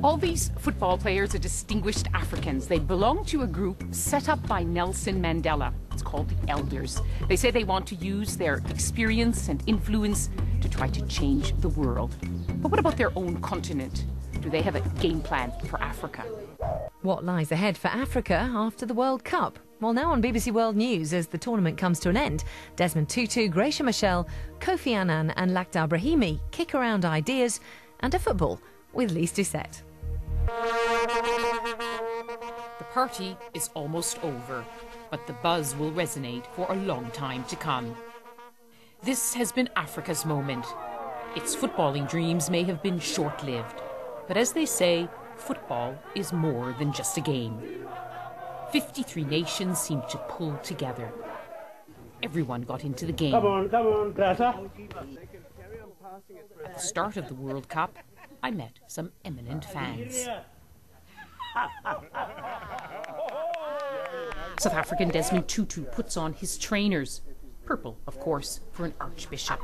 All these football players are distinguished Africans. They belong to a group set up by Nelson Mandela. It's called the Elders. They say they want to use their experience and influence to try to change the world. But what about their own continent? Do they have a game plan for Africa? What lies ahead for Africa after the World Cup? Well, now on BBC World News, as the tournament comes to an end, Desmond Tutu, Graca Mache, Kofi Annan and Lakhdar Brahmi kick around ideas and a football with Lise Doucette. The party is almost over, but the buzz will resonate for a long time to come. This has been Africa's moment. Its footballing dreams may have been short-lived, but as they say, football is more than just a game. 53 nations seemed to pull together. Everyone got into the game. Come on, Graca. At the start of the World Cup, I met some eminent fans. South African Desmond Tutu puts on his trainers. Purple, of course, for an archbishop.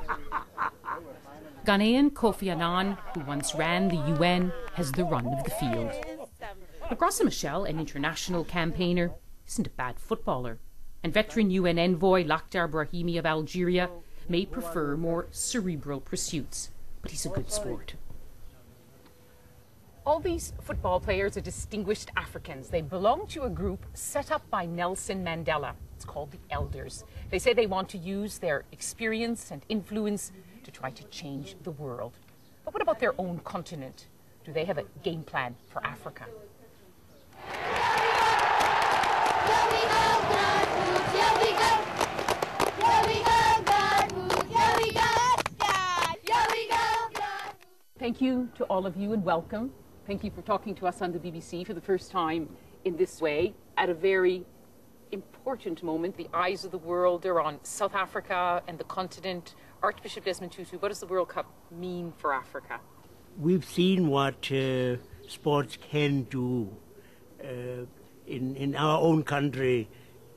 Ghanaian Kofi Annan, who once ran the UN, has the run of the field. But Graca Mache, an international campaigner, isn't a bad footballer. And veteran UN envoy Lakhdar Brahmi of Algeria may prefer more cerebral pursuits, but he's a good sport. All these football players are distinguished Africans. They belong to a group set up by Nelson Mandela. It's called the Elders. They say they want to use their experience and influence to try to change the world. But what about their own continent? Do they have a game plan for Africa? Thank you to all of you and welcome. Thank you for talking to us on the BBC for the first time in this way at a very important moment. The eyes of the world are on South Africa and the continent. Archbishop Desmond Tutu, what does the World Cup mean for Africa? We've seen what sports can do. In our own country,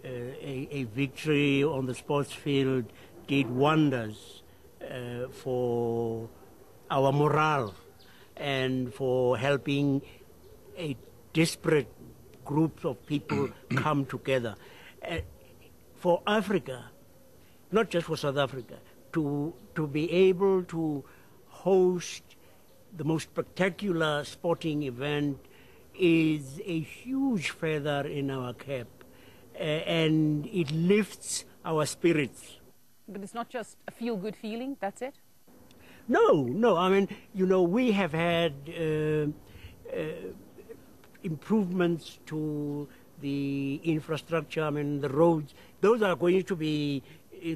a victory on the sports field did wonders for our morale and for helping a disparate group of people come together. For Africa, not just for South Africa, to be able to host the most spectacular sporting event is a huge feather in our cap, and it lifts our spirits. But it's not just a feel-good feeling, that's it? No, I mean, you know, we have had improvements to the infrastructure, I mean, the roads. Those are going to be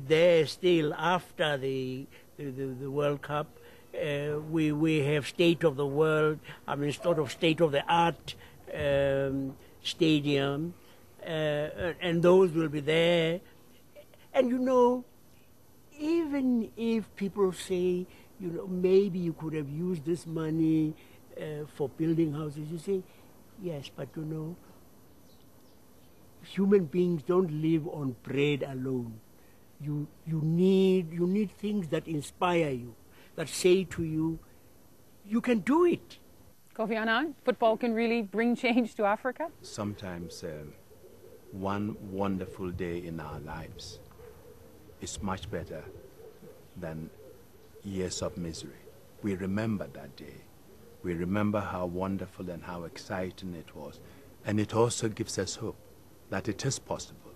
there still after the World Cup. We have state of the world, I mean, sort of state-of-the-art stadium, and those will be there. And, you know, even if people say, you know, maybe you could have used this money for building houses, you say, yes, but, you know, human beings don't live on bread alone. You need things that inspire you, that say to you, you can do it. Kofi Annan, football can really bring change to Africa? Sometimes one wonderful day in our lives is much better than years of misery. We remember that day. We remember how wonderful and how exciting it was. And it also gives us hope that it is possible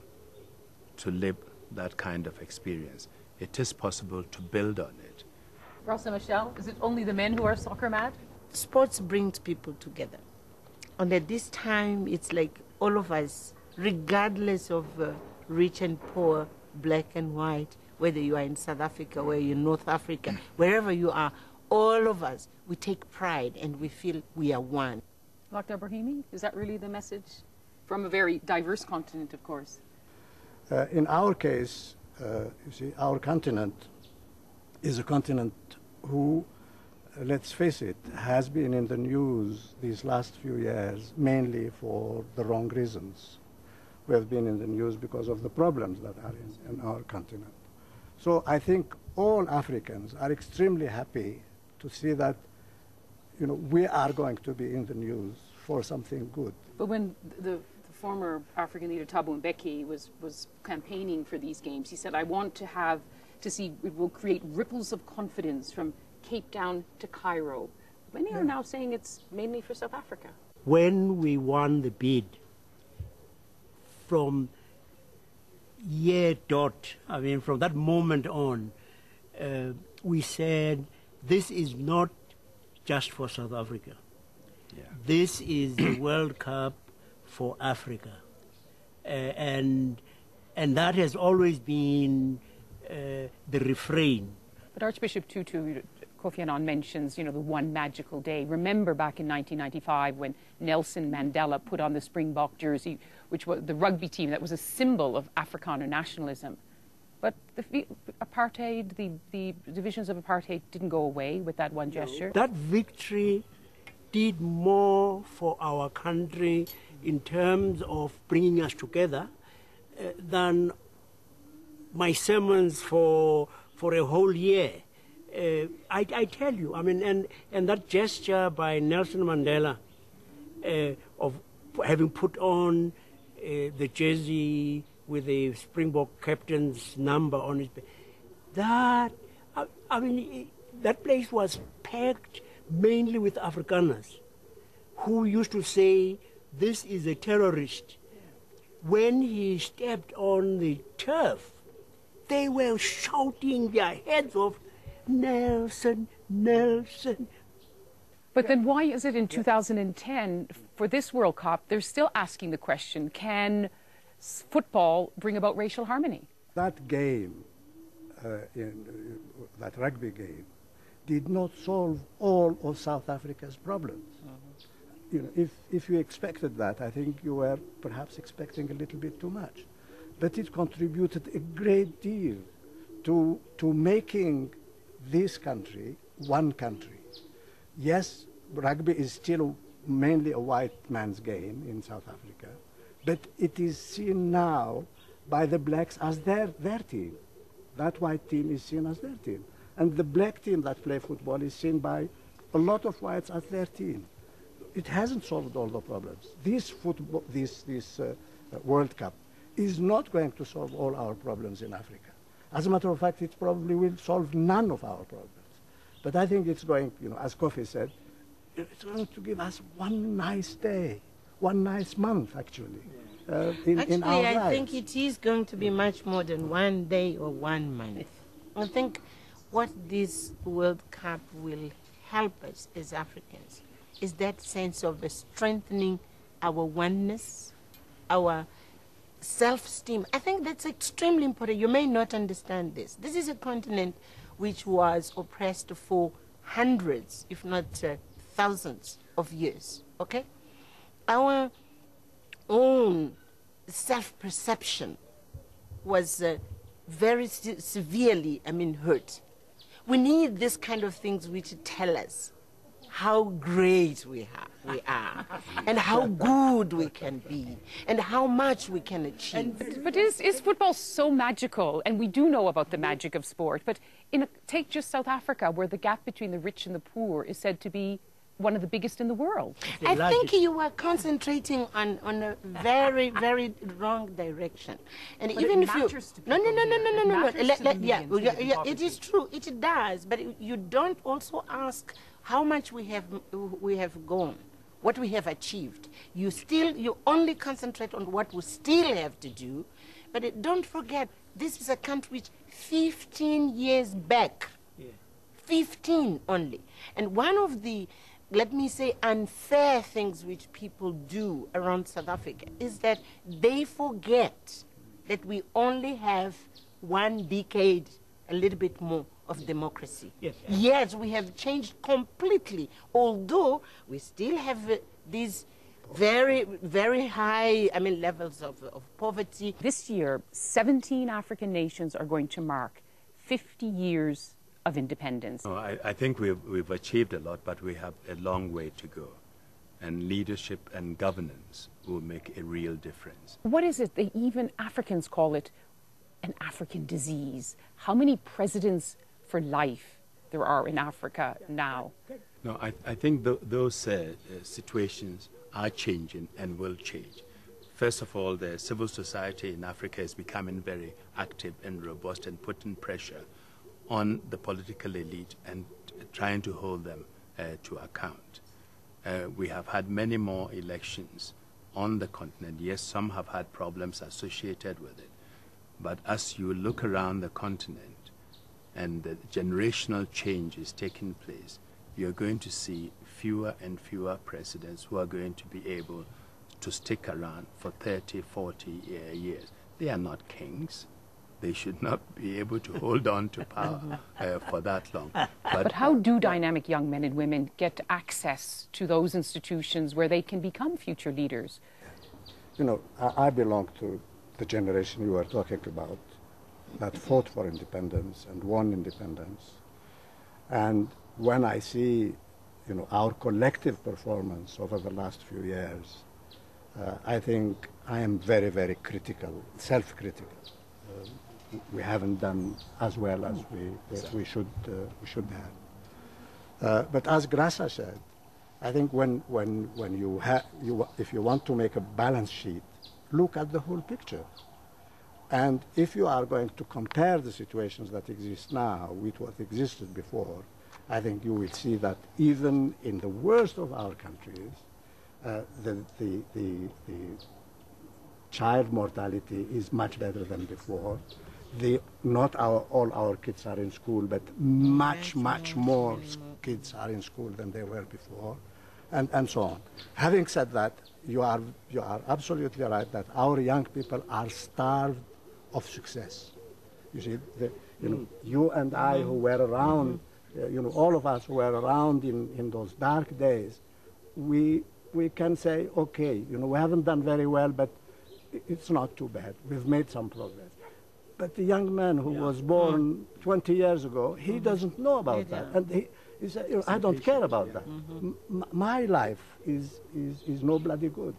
to live that kind of experience. It is possible to build on it. Graca Mache, is it only the men who are soccer mad? Sports brings people together. And at this time, it's like all of us, regardless of rich and poor, black and white, whether you are in South Africa, whether you're in North Africa, wherever you are, all of us, we take pride and we feel we are one. Lakhdar Brahmi, is that really the message? From a very diverse continent, of course. In our case, you see, our continent is a continent who, let's face it, has been in the news these last few years, mainly for the wrong reasons. We have been in the news because of the problems that are in our continent. So I think all Africans are extremely happy to see that we are going to be in the news for something good. But when the former African leader Thabo Mbeki was campaigning for these games, he said, I want to see it will create ripples of confidence from Cape Town to Cairo. Many are now saying it's mainly for South Africa. When we won the bid, from from that moment on, we said, this is not just for South Africa. Yeah. This is the World Cup for Africa. And that has always been the refrain. But Archbishop Tutu, Kofi Annan mentions, the one magical day. Remember back in 1995 when Nelson Mandela put on the Springbok jersey, which was the rugby team that was a symbol of Afrikaner nationalism. But the apartheid, the divisions of apartheid didn't go away with that one gesture. That victory did more for our country in terms of bringing us together than my sermons for a whole year. I tell you, and that gesture by Nelson Mandela of having put on the jersey with the Springbok captain's number on it, that place was packed mainly with Afrikaners who used to say, this is a terrorist. When he stepped on the turf, they were shouting their heads off, Nelson, Nelson. But then why is it in 2010, for this World Cup, they're still asking the question, can football bring about racial harmony? That game, that rugby game, did not solve all of South Africa's problems. If you expected that, I think you were perhaps expecting a little bit too much. But it contributed a great deal to making this country one country. Yes, rugby is still mainly a white man's game in South Africa, but it is seen now by the blacks as their team. That white team is seen as their team. And the black team that play football is seen by a lot of whites as their team. It hasn't solved all the problems. This World Cup is not going to solve all our problems in Africa. As a matter of fact, it probably will solve none of our problems. But I think it's going, as Kofi said, it's going to give us one nice day, one nice month, actually, in our lives. I think it is going to be much more than one day or 1 month. I think what this World Cup will help us as Africans is that sense of strengthening our oneness, our self-esteem. I think that's extremely important. You may not understand this. This is a continent which was oppressed for hundreds, if not thousands of years, okay? Our own self-perception was very severely, hurt. We need this kind of things which tell us how great we are and how good we can be and how much we can achieve. But is football so magical? And we do know about the magic of sport, but take just South Africa, where the gap between the rich and the poor is said to be one of the biggest in the world. I think you are concentrating on a very, very wrong direction. And but even it if you it is true, it does. But you don't also ask how much we have gone, what we have achieved. You only concentrate on what we still have to do. But don't forget, this is a country which 15 years back, 15 only, and one of the, let me say, unfair things which people do around South Africa is that they forget that we only have 1 decade, a little bit more, of democracy. Yes, we have changed completely, although we still have these very, very high, levels of poverty. This year, 17 African nations are going to mark 50 years of independence. No, I think we've achieved a lot, but we have a long way to go. And leadership and governance will make a real difference. What is it that even Africans call it an African disease? How many presidents for life there are in Africa now? No, I think those situations are changing and will change. First of all, the civil society in Africa is becoming very active and robust and putting pressure on the political elite and trying to hold them to account. We have had many more elections on the continent. Yes, some have had problems associated with it. But as you look around the continent and the generational change is taking place, you're going to see fewer and fewer presidents who are going to be able to stick around for 30, 40 years. They are not kings. They should not be able to hold on to power for that long. But how do dynamic young men and women get access to those institutions where they can become future leaders? You know, I belong to the generation you were talking about that fought for independence and won independence. And when I see, you know, our collective performance over the last few years, I think I am very, very critical, self-critical. We haven't done as well as we should have. But as Graca said, I think when if you want to make a balance sheet, look at the whole picture. And if you are going to compare the situations that exist now with what existed before, I think you will see that even in the worst of our countries, the child mortality is much better than before. Not all our kids are in school, but much more kids are in school than they were before, and so on. Having said that, you are absolutely right that our young people are starved of success. You see, you and I who were around, all of us who were around in those dark days, we can say, okay, we haven't done very well, but it's not too bad. We've made some progress. But the young man who was born 20 years ago, he doesn't know about that. And he said, I don't care about that. My life is no bloody good.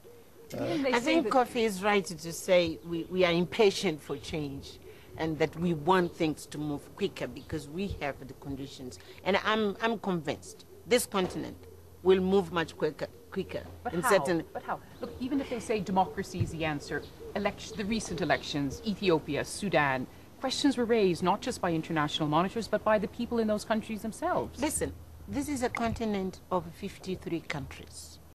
I think Kofi is right to say we are impatient for change and that we want things to move quicker because we have the conditions. And I'm convinced this continent will move much quicker. But how? Look, even if they say democracy is the answer, the recent elections, Ethiopia, Sudan, questions were raised not just by international monitors, but by the people in those countries themselves. Listen, this is a continent of 53 countries.